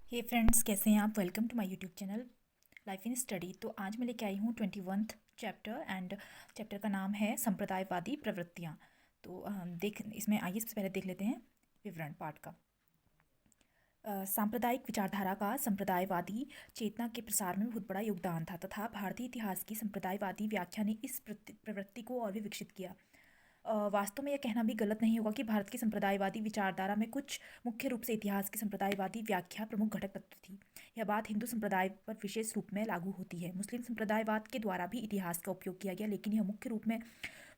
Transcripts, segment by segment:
हे friends, कैसे हैं आप। Welcome to my YouTube channel life in study. तो आज मैं लेके आई हूँ 21th चैप्टर एंड चैप्टर का नाम है संप्रदायवादी प्रवृत्तियाँ। तो देख इसमें आइए सबसे पहले देख लेते हैं विवरण पाठ का। सांप्रदायिक विचारधारा का संप्रदायवादी चेतना के प्रसार में बहुत बड़ा योगदान था तथा भारतीय इतिहास की संप्रदायवादी व्याख्या ने इस प्रवृत्ति को और भी विकसित किया। वास्तव में यह कहना भी गलत नहीं होगा कि भारत की संप्रदायवादी विचारधारा में कुछ मुख्य रूप से इतिहास की संप्रदायवादी व्याख्या प्रमुख घटक तत्व थी। यह बात हिंदू संप्रदाय पर विशेष रूप में लागू होती है। मुस्लिम संप्रदायवाद के द्वारा भी इतिहास का उपयोग किया गया, लेकिन यह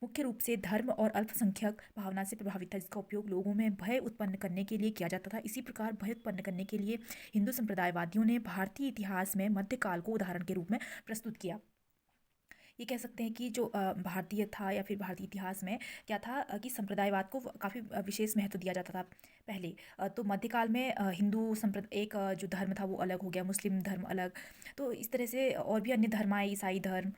मुख्य रूप से धर्म और अल्पसंख्यक भावना से प्रभावित था, जिसका उपयोग लोगों में भय उत्पन्न करने के लिए किया जाता था। इसी प्रकार भय उत्पन्न करने के लिए हिंदू संप्रदायवादियों ने भारतीय इतिहास में मध्यकाल को उदाहरण के रूप में प्रस्तुत किया। ये कह सकते हैं कि जो भारतीय था या फिर भारतीय इतिहास में क्या था कि संप्रदायवाद को काफ़ी विशेष महत्व दिया जाता था पहले। तो मध्यकाल में हिंदू एक जो धर्म था वो अलग हो गया, मुस्लिम धर्म अलग। तो इस तरह से और भी अन्य धर्म आए, ईसाई धर्म।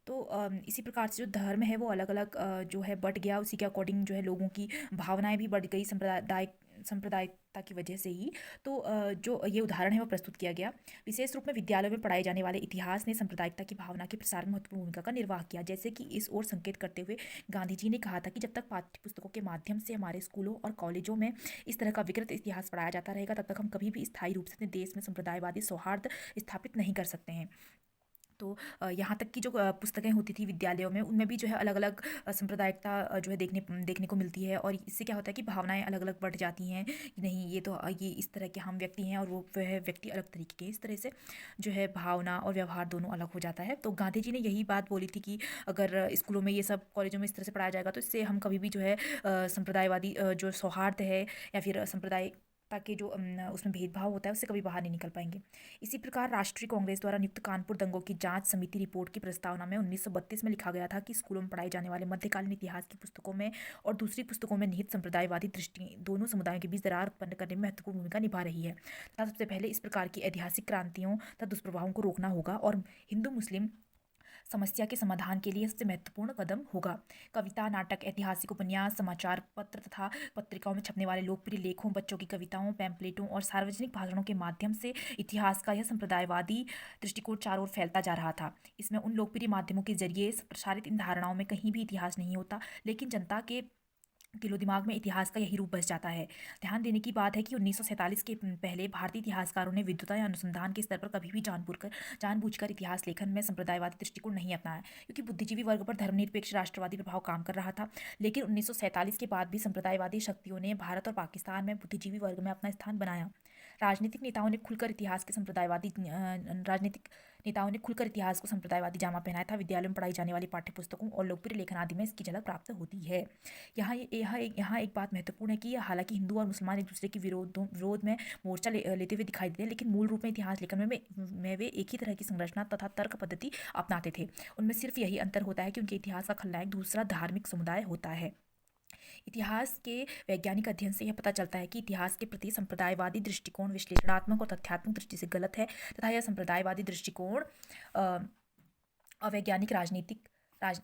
तो इसी प्रकार से जो धर्म है वो अलग अलग जो है बट गया। उसी के अकॉर्डिंग जो है लोगों की भावनाएं भी बढ़ गई सांप्रदायिकता की वजह से ही। तो जो ये उदाहरण है वो प्रस्तुत किया गया। विशेष रूप में विद्यालयों में पढ़ाए जाने वाले इतिहास ने सांप्रदायिकता की भावना के प्रसार में महत्वपूर्ण भूमिका का निर्वाह किया। जैसे कि इस ओर संकेत करते हुए गांधी जी ने कहा था कि जब तक पाठ्य पुस्तकों के माध्यम से हमारे स्कूलों और कॉलेजों में इस तरह का विकृत इतिहास पढ़ाया जाता रहेगा, तब तक हम कभी भी स्थायी रूप से अपने देश में सांप्रदायवादी सौहार्द स्थापित नहीं कर सकते हैं। तो यहाँ तक कि जो पुस्तकें होती थी विद्यालयों में, उनमें भी जो है अलग अलग सांप्रदायिकता जो है देखने को मिलती है। और इससे क्या होता है कि भावनाएं अलग अलग बढ़ जाती हैं कि नहीं, ये तो ये इस तरह के हम व्यक्ति हैं और वो वह व्यक्ति अलग तरीके के। इस तरह से जो है भावना और व्यवहार दोनों अलग हो जाता है। तो गांधी जी ने यही बात बोली थी कि अगर स्कूलों में ये सब, कॉलेजों में इस तरह से पढ़ाया जाएगा तो इससे हम कभी भी जो है सांप्रदायवादी जो सौहार्द है या फिर सांप्रदायिक ताकि जो उसमें भेदभाव होता है उससे कभी बाहर नहीं निकल पाएंगे। इसी प्रकार राष्ट्रीय कांग्रेस द्वारा नियुक्त कानपुर दंगों की जांच समिति रिपोर्ट की प्रस्तावना में 1932 में लिखा गया था कि स्कूलों में पढ़ाए जाने वाले मध्यकालीन इतिहास की पुस्तकों में और दूसरी पुस्तकों में निहित संप्रदायवादी दृष्टि दोनों समुदायों के बीच दरार उत्पन्न करने में महत्वपूर्ण भूमिका निभा रही है तथा सबसे पहले इस प्रकार की ऐतिहासिक क्रांतियों तथा दुष्प्रभावों को रोकना होगा और हिंदू मुस्लिम समस्या के समाधान के लिए सबसे महत्वपूर्ण कदम होगा। कविता, नाटक, ऐतिहासिक उपन्यास, समाचार पत्र तथा पत्रिकाओं में छपने वाले लोकप्रिय लेखों, बच्चों की कविताओं, पैम्पलेटों और सार्वजनिक भाषणों के माध्यम से इतिहास का यह संप्रदायवादी दृष्टिकोण चारों ओर फैलता जा रहा था। इसमें उन लोकप्रिय माध्यमों के जरिए प्रसारित इन धारणाओं में कहीं भी इतिहास नहीं होता, लेकिन जनता के दिलो दिमाग में इतिहास का यही रूप बस जाता है। ध्यान देने की बात है कि 1947 के पहले भारतीय इतिहासकारों ने विद्वता या अनुसंधान के स्तर पर कभी भी जानबूझकर इतिहास लेखन में संप्रदायवादी दृष्टिकोण नहीं अपनाया, क्योंकि बुद्धिजीवी वर्ग पर धर्मनिरपेक्ष राष्ट्रवादी प्रभाव काम कर रहा था। लेकिन 1947 के बाद भी संप्रदायवादी शक्तियों ने भारत और पाकिस्तान में बुद्धिजीवी वर्ग में अपना स्थान बनाया। राजनीतिक नेताओं ने खुलकर इतिहास के संप्रदायवादी राजनीतिक नेताओं ने खुलकर इतिहास को संप्रदायवादी जामा पहनाया था। विद्यालयों में पढ़ाई जाने वाली पाठ्य पुस्तकों और लोकप्रिय लेखन आदि में इसकी झलक प्राप्त होती है। यहाँ एक बात महत्वपूर्ण है कि हालांकि हिंदू और मुसलमान एक दूसरे के विरोध में मोर्चा लेते हुए दिखाई देते हैं, लेकिन मूल रूप में इतिहास लेखन में वे एक ही तरह की संरचना तथा तर्क पद्धति अपनाते थे। उनमें सिर्फ यही अंतर होता है कि उनके इतिहास का खलनायक दूसरा धार्मिक समुदाय होता है। इतिहास के वैज्ञानिक अध्ययन से यह पता चलता है कि इतिहास के प्रति संप्रदायवादी दृष्टिकोण विश्लेषणात्मक और तथ्यात्मक दृष्टि से गलत है तथा यह संप्रदायवादी दृष्टिकोण अवैज्ञानिक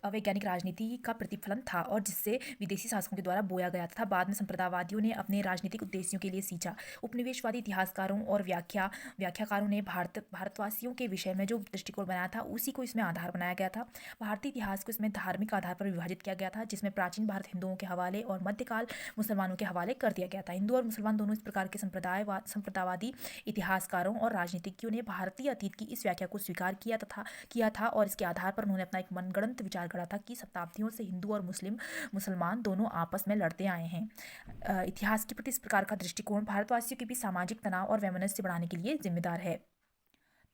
अवैज्ञानिक राजनीति का प्रतिफलन था और जिससे विदेशी शासकों के द्वारा बोया गया था। बाद में संप्रदायवादियों ने अपने राजनीतिक उद्देश्यों के लिए सींचा। उपनिवेशवादी इतिहासकारों और व्याख्याकारों ने भारतवासियों के विषय में जो दृष्टिकोण बनाया था उसी को इसमें आधार बनाया गया था। भारतीय इतिहास को इसमें धार्मिक आधार पर विभाजित किया गया था, जिसमें प्राचीन भारत हिंदुओं के हवाले और मध्यकाल मुसलमानों के हवाले कर दिया गया था। हिंदू और मुसलमान दोनों इस प्रकार के संप्रदायवादी इतिहासकारों और राजनीतिज्ञों ने भारतीय अतीत की इस व्याख्या को स्वीकार किया था और इसके आधार पर उन्होंने अपना एक मनगढ़ंत विचार गढ़ा था कि शताब्दियों से हिंदू और मुसलमान दोनों आपस में लड़ते आए हैं। इतिहास के प्रति इस प्रकार का दृष्टिकोण भारतवासियों के बीच सामाजिक तनाव और वैमनस्य बढ़ाने के लिए जिम्मेदार है।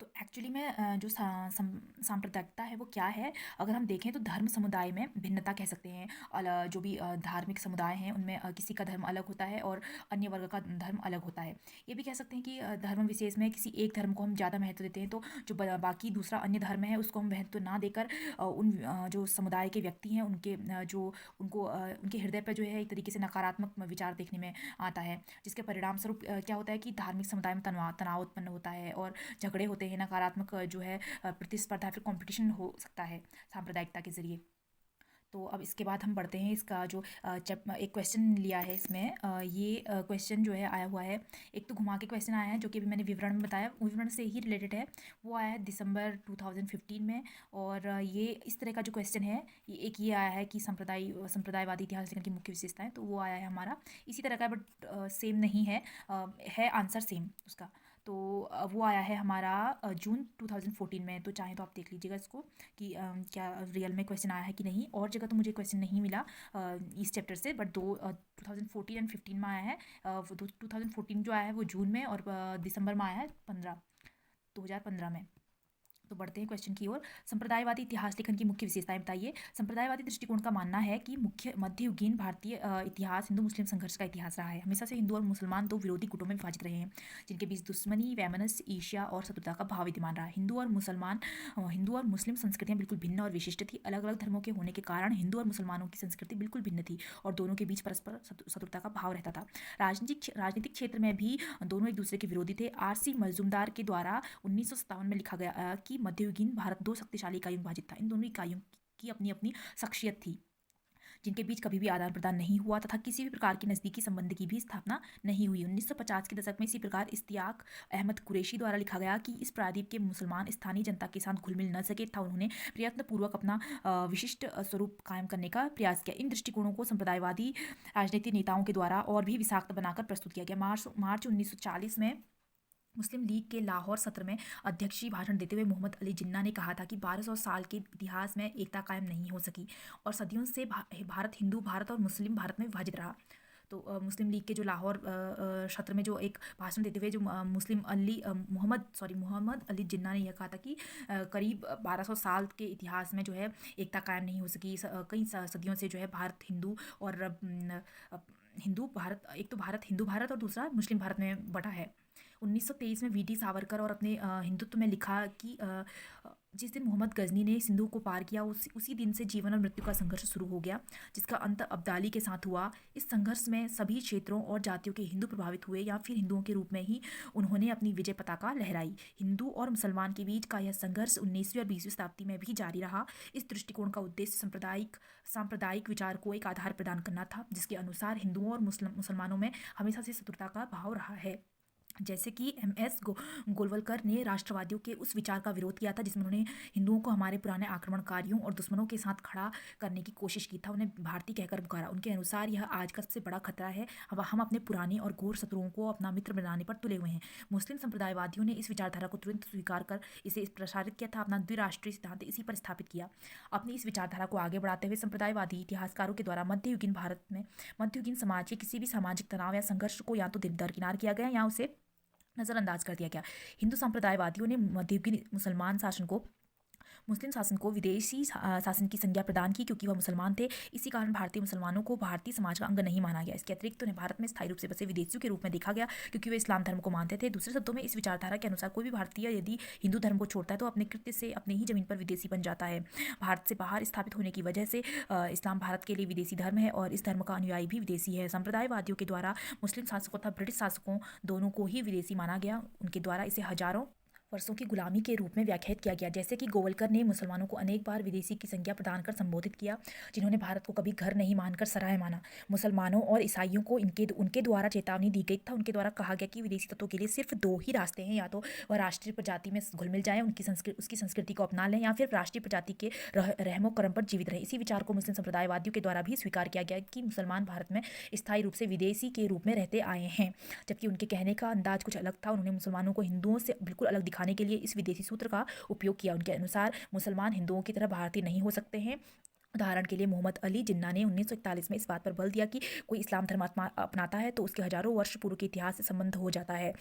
तो एक्चुअली में जो सांप्रदायिकता है वो क्या है, अगर हम देखें तो धर्म समुदाय में भिन्नता कह सकते हैं। जो भी धार्मिक समुदाय हैं उनमें किसी का धर्म अलग होता है और अन्य वर्ग का धर्म अलग होता है। ये भी कह सकते हैं कि धर्म विशेष में किसी एक धर्म को हम ज़्यादा महत्व देते हैं, तो जो बाकी दूसरा अन्य धर्म है उसको हम महत्व ना देकर उन जो समुदाय के व्यक्ति हैं उनके हृदय पर जो है एक तरीके से नकारात्मक विचार देखने में आता है, जिसके परिणाम स्वरूप क्या होता है कि धार्मिक समुदाय में तनाव उत्पन्न होता है और झगड़े होते हैं। नकारात्मक जो है प्रतिस्पर्धा फिर कंपटीशन हो सकता है सांप्रदायिकता के जरिए। तो अब इसके बाद हम बढ़ते हैं इसका जो एक क्वेश्चन लिया है इसमें, ये क्वेश्चन जो है आया हुआ है, एक तो घुमा के क्वेश्चन आया है जो कि अभी मैंने विवरण में बताया, विवरण से ही रिलेटेड है। वो आया है दिसंबर 2015 में। और ये इस तरह का जो क्वेश्चन है, ये आया है कि संप्रदायवादी इतिहास लेखन की मुख्य विशेषताएं, तो वो आया है हमारा इसी तरह का, बट सेम नहीं है, है आंसर सेम उसका। तो वो आया है हमारा जून 2014 में। तो चाहे तो आप देख लीजिएगा इसको कि क्या रियल में क्वेश्चन आया है कि नहीं। और जगह तो मुझे क्वेश्चन नहीं मिला इस चैप्टर से, बट 2014 एंड 15 में आया है। 2014 जो आया है वो जून में, और दिसंबर में आया है 2015 में। तो बढ़ते हैं क्वेश्चन की ओर। संप्रदायवादी इतिहास लेखन की मुख्य विशेषताएं बताइए। संप्रदायवादी दृष्टिकोण का मानना है कि मुख्य मध्ययुगीन भारतीय इतिहास हिंदू मुस्लिम संघर्ष का इतिहास रहा है। हमेशा से हिंदू और मुसलमान दो विरोधी गुटों में विभाजित रहे हैं, जिनके बीच दुश्मनी, वैमनस्य, ईर्ष्या और शत्रुता का भाव विद्यमान रहा। हिंदू और मुस्लिम संस्कृतियां बिल्कुल भिन्न और विशिष्ट थी। अलग अलग धर्मों के होने के कारण हिंदू और मुसलमानों की संस्कृति बिल्कुल भिन्न थी और दोनों के बीच परस्पर शत्रुता का भाव रहता था। राजनीतिक क्षेत्र में भी दोनों एक दूसरे के विरोधी थे। आर.सी. मजूमदार के द्वारा 1957 में लिखा गया कि मध्ययुगीन भारत दो शक्तिशाली इकाइयों में विभाजित था। इन दोनों इकाइयों की अपनी अपनी शख्सियत थी, जिनके बीच कभी भी आदान प्रदान नहीं हुआ तथा किसी भी प्रकार के नज़दीकी संबंध की भी स्थापना नहीं हुई। 1950 के दशक में इसी प्रकार इश्तियाक अहमद कुरैशी द्वारा लिखा गया कि इस प्रायद्वीप के मुसलमान स्थानीय जनता के साथ घुल मिल न सके था। उन्होंने प्रयत्नपूर्वक अपना विशिष्ट स्वरूप कायम करने का प्रयास किया। इन दृष्टिकोणों को संप्रदायवादी राजनीतिक नेताओं के द्वारा और भी विषाक्त बनाकर प्रस्तुत किया गया। मार्च 1940 में मुस्लिम लीग के लाहौर सत्र में अध्यक्षीय भाषण देते हुए मोहम्मद अली जिन्ना ने कहा था कि 1200 साल के इतिहास में एकता कायम नहीं हो सकी और सदियों से भारत हिंदू भारत और मुस्लिम भारत में विभाजित रहा। तो मुस्लिम लीग के जो लाहौर सत्र में जो एक भाषण देते हुए जो मोहम्मद अली जिन्ना ने यह कहा था कि करीब 1200 साल के इतिहास में जो है एकता कायम नहीं हो सकी। कई सदियों से जो है भारत हिंदू और हिंदू भारत, एक तो भारत हिंदू भारत और दूसरा मुस्लिम भारत में बटा है। 1923 में वी.टी. सावरकर और अपने हिंदुत्व में लिखा कि जिस दिन मोहम्मद गजनी ने सिंधु को पार किया, उसी दिन से जीवन और मृत्यु का संघर्ष शुरू हो गया, जिसका अंत अब्दाली के साथ हुआ। इस संघर्ष में सभी क्षेत्रों और जातियों के हिंदू प्रभावित हुए या फिर हिंदुओं के रूप में ही उन्होंने अपनी विजय पताका लहराई। हिंदू और मुसलमान के बीच का यह संघर्ष 19वीं और 20वीं शताब्दी में भी जारी रहा। इस दृष्टिकोण का उद्देश्य सांप्रदायिक विचार को एक आधार प्रदान करना था, जिसके अनुसार हिंदुओं और मुसलमानों में हमेशा से शत्रुता का भाव रहा है। जैसे कि एम.एस. गोलवलकर ने राष्ट्रवादियों के उस विचार का विरोध किया था जिसमें उन्होंने हिंदुओं को हमारे पुराने आक्रमणकारियों और दुश्मनों के साथ खड़ा करने की कोशिश की था, उन्हें भारतीय कहकर पुकारा। उनके अनुसार यह आज का सबसे बड़ा खतरा है। हम अपने पुराने और घोर शत्रुओं को अपना मित्र बनाने पर तुले हुए हैं। मुस्लिम संप्रदायवादियों ने इस विचारधारा को तुरंत स्वीकार कर इसे प्रसारित किया था, अपना द्विराष्ट्रीय सिद्धांत इसी पर स्थापित किया। अपनी इस विचारधारा को आगे बढ़ाते हुए संप्रदायवादी इतिहासकारों के द्वारा मध्ययुगीन समाज के किसी भी सामाजिक तनाव या संघर्ष को या तो दरकिनार किया गया या उसे नज़रअंदाज कर दिया गया। हिंदू संप्रदायवादियों ने मध्ययुगीन मुस्लिम शासन को विदेशी शासन की संज्ञा प्रदान की, क्योंकि वह मुसलमान थे। इसी कारण भारतीय मुसलमानों को भारतीय समाज का अंग नहीं माना गया। इसके अतिरिक्त उन्हें भारत में स्थायी रूप से बसे विदेशियों के रूप में देखा गया, क्योंकि वे इस्लाम धर्म को मानते थे। दूसरे शब्दों में इस विचारधारा के अनुसार कोई भी भारतीय यदि हिंदू धर्म को छोड़ता है तो अपने कृत्य से अपने ही जमीन पर विदेशी बन जाता है। भारत से बाहर स्थापित होने की वजह से इस्लाम भारत के लिए विदेशी धर्म है और इस धर्म का अनुयायी भी विदेशी है। संप्रदायवादियों के द्वारा मुस्लिम शासकों तथा ब्रिटिश शासकों दोनों को ही विदेशी माना गया। उनके द्वारा इसे हजारों वर्षों की गुलामी के रूप में व्याख्यायित किया गया। जैसे कि गोवलकर ने मुसलमानों को अनेक बार विदेशी की संज्ञा प्रदान कर संबोधित किया, जिन्होंने भारत को कभी घर नहीं मानकर सराय माना। मुसलमानों और ईसाइयों को उनके द्वारा चेतावनी दी गई था। उनके द्वारा कहा गया कि विदेशी तत्वों के लिए सिर्फ दो ही रास्ते हैं, या तो वह राष्ट्रीय प्रजाति में घुल मिल जाए, उसकी संस्कृति को अपना लें, या फिर राष्ट्रीय प्रजाति के रहमो करम पर जीवित रहे। इसी विचार को मुस्लिम संप्रदायवादियों के द्वारा भी स्वीकार किया गया कि मुसलमान भारत में स्थायी रूप से विदेशी के रूप में रहते आए हैं, जबकि उनके कहने का अंदाज कुछ अलग था। उन्होंने मुसलमानों को हिंदुओं से बिल्कुल अलग दिखाने के लिए इस विदेशी सूत्र का उपयोग किया। उनके अनुसार मुसलमान हिंदुओं की तरह भारतीय नहीं हो सकते हैं। उदाहरण के लिए मोहम्मद अली जिन्ना ने 1941 में इस बात पर बल दिया कि कोई इस्लाम धर्म अपनाता है तो उसके हजारों वर्ष पूर्व के इतिहास से संबंध हो जाता है,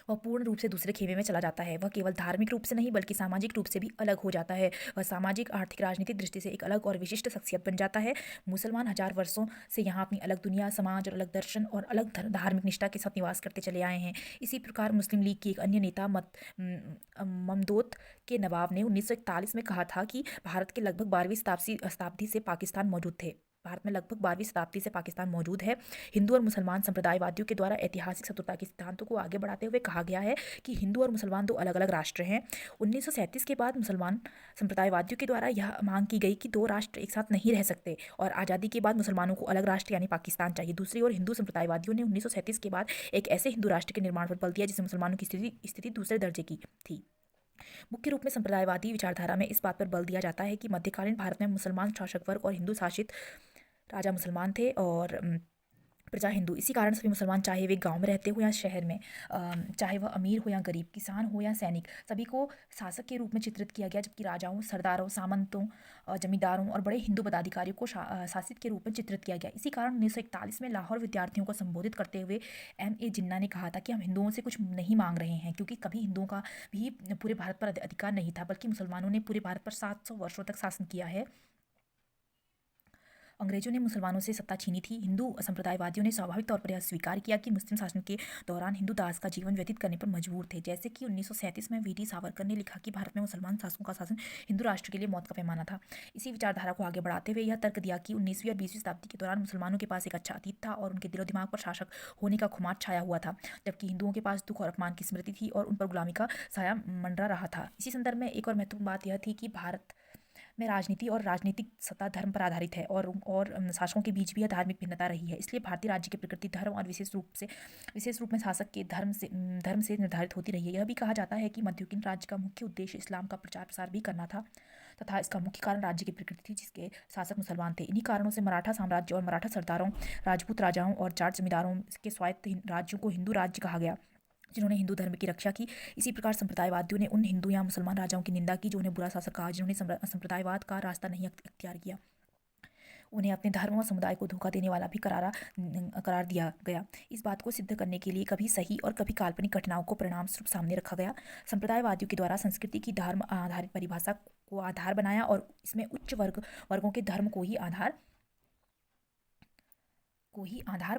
वह पूर्ण रूप से दूसरे खेमे में चला जाता है। वह केवल धार्मिक रूप से नहीं बल्कि सामाजिक रूप से भी अलग हो जाता है। वह सामाजिक, आर्थिक, राजनीतिक दृष्टि से एक अलग और विशिष्ट शख्सियत बन जाता है। मुसलमान हजार वर्षों से यहाँ अपनी अलग दुनिया, समाज और अलग दर्शन और अलग धार्मिक निष्ठा के साथ निवास करते चले आए हैं। इसी प्रकार मुस्लिम लीग की एक अन्य नेता ममदोत के नवाब ने 1941 में कहा था कि भारत के लगभग 12वीं शताब्दी से पाकिस्तान मौजूद थे। भारत में लगभग 12वीं शताब्दी से पाकिस्तान मौजूद है। हिंदू और मुसलमान संप्रदायवादियों के द्वारा ऐतिहासिक शत्रुता के सिद्धांतों को आगे बढ़ाते हुए कहा गया है कि हिंदू और मुसलमान दो अलग अलग राष्ट्र हैं। 1937 के बाद मुसलमान संप्रदायवादियों के द्वारा यह मांग की गई कि दो राष्ट्र एक साथ नहीं रह सकते और आज़ादी के बाद मुसलमानों को अलग राष्ट्र यानी पाकिस्तान चाहिए। दूसरी ओर हिंदू संप्रदायवादियों ने 1937 के बाद एक ऐसे हिंदू राष्ट्र के निर्माण पर बल दिया जिसमें मुसलमानों की स्थिति दूसरे दर्जे की थी। मुख्य रूप में संप्रदायवादी विचारधारा में इस बात पर बल दिया जाता है कि मध्यकालीन भारत में मुसलमान शासक वर्ग और हिंदू शासित राजा मुसलमान थे और प्रजा हिंदू। इसी कारण सभी मुसलमान, चाहे वे गांव में रहते हो या शहर में, चाहे वह अमीर हो या गरीब, किसान हो या सैनिक, सभी को शासक के रूप में चित्रित किया गया, जबकि राजाओं, सरदारों, सामंतों, जमींदारों और बड़े हिंदू पदाधिकारियों को शासित के रूप में चित्रित किया गया। इसी कारण 1941 में लाहौर विद्यार्थियों को संबोधित करते हुए M.A. जिन्ना ने कहा था कि हम हिंदुओं से कुछ नहीं मांग रहे हैं, क्योंकि कभी हिंदुओं का भी पूरे भारत पर अधिकार नहीं था, बल्कि मुसलमानों ने पूरे भारत पर 700 वर्षों तक शासन किया है। अंग्रेजों ने मुसलमानों से सत्ता छीनी थी। हिंदू संप्रदायवादियों ने स्वाभाविक तौर पर यह स्वीकार किया कि मुस्लिम शासन के दौरान हिंदू दास का जीवन व्यतीत करने पर मजबूर थे। जैसे कि 1937 में वी.डी. सावरकर ने लिखा कि भारत में मुसलमान शासकों का शासन हिंदू राष्ट्र के लिए मौत का पैमाना था। इसी विचारधारा को आगे बढ़ाते हुए यह तर्क दिया कि 19वीं और 20वीं शताब्दी के दौरान मुसलमानों के पास एक अच्छा अतीत था और उनके दिलो दिमाग पर शासक होने का खुमार छाया हुआ था, जबकि हिंदुओं के पास दुख और अपमान की स्मृति थी और उन पर गुलामी का साया मंडरा रहा था। इसी संदर्भ में एक और महत्वपूर्ण बात यह थी कि भारत में राजनीति और राजनीतिक सत्ता धर्म पर आधारित है और शासकों के बीच भी यह धार्मिक भिन्नता रही है। इसलिए भारतीय राज्य की प्रकृति धर्म और विशेष रूप में शासक के धर्म से निर्धारित होती रही है। यह भी कहा जाता है कि मध्ययुगीन राज्य का मुख्य उद्देश्य इस्लाम का प्रचार प्रसार भी करना था तथा इसका मुख्य कारण राज्य की प्रकृति थी, जिसके शासक मुसलमान थे। इन्हीं कारणों से मराठा साम्राज्य और मराठा सरदारों, राजपूत राजाओं और जाट जमींदारों के स्वायत्त राज्यों को हिंदू राज्य कहा गया, जिन्होंने हिंदू धर्म की रक्षा की। इसी प्रकार संप्रदायवादियों ने उन हिंदू या मुसलमान राजाओं की निंदा की जो उन्हें बुरा शासक कहा, जिन्होंने संप्रदायवाद का रास्ता नहीं अख्तियार किया। उन्हें अपने धर्म और समुदाय को धोखा देने वाला भी करार दिया गया। इस बात को सिद्ध करने के लिए कभी सही और कभी काल्पनिक घटनाओं को परिणाम स्वरूप सामने रखा गया। संप्रदायवादियों के द्वारा संस्कृति की धर्म आधारित परिभाषा को आधार बनाया और इसमें उच्च वर्गों के धर्म को ही आधार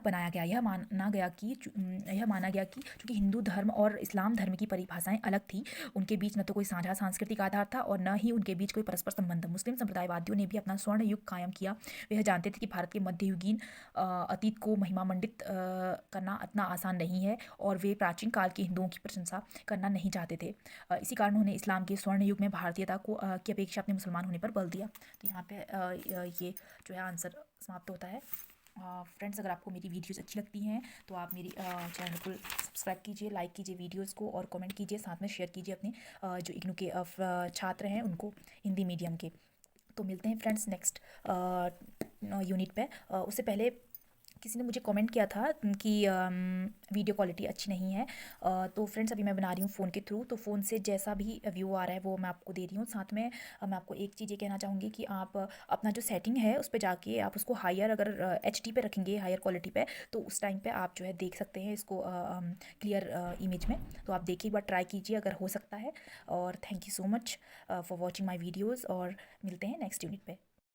बनाया गया। यह माना गया कि चूंकि हिंदू धर्म और इस्लाम धर्म की परिभाषाएं अलग थी, उनके बीच न तो कोई साझा सांस्कृतिक आधार था और न ही उनके बीच कोई परस्पर संबंध। मुस्लिम संप्रदायवादियों ने भी अपना स्वर्ण युग कायम किया। वे जानते थे कि भारत के मध्ययुगीन अतीत को महिमामंडित करना इतना आसान नहीं है और वे प्राचीन काल के हिंदुओं की प्रशंसा करना नहीं चाहते थे। इसी कारण उन्होंने इस्लाम के स्वर्ण युग में भारतीयता की अपेक्षा अपने मुसलमान होने पर बल दिया। तो यहाँ पे ये जो है आंसर समाप्त होता है। फ्रेंड्स, अगर आपको मेरी वीडियोस अच्छी लगती हैं तो आप मेरी चैनल को सब्सक्राइब कीजिए, लाइक कीजिए वीडियोस को और कमेंट कीजिए, साथ में शेयर कीजिए अपने जो इग्नू के छात्र हैं उनको, हिंदी मीडियम के। तो मिलते हैं फ्रेंड्स नेक्स्ट यूनिट पे। उससे पहले किसी ने मुझे कमेंट किया था कि वीडियो क्वालिटी अच्छी नहीं है। तो फ्रेंड्स, अभी मैं बना रही हूँ फ़ोन के थ्रू, तो फ़ोन से जैसा भी व्यू आ रहा है वो मैं आपको दे रही हूँ। साथ में मैं आपको एक चीज़ ये कहना चाहूँगी कि आप अपना जो सेटिंग है उस पर जाके आप उसको हायर, अगर HD पे रखेंगे, हायर क्वालिटी पे, तो उस टाइम पे आप जो है देख सकते हैं इसको क्लियर इमेज में। तो आप देखिए, एक बार ट्राई कीजिए अगर हो सकता है। और thank you so much for watching my videos और मिलते हैं नेक्स्ट यूनिट पे।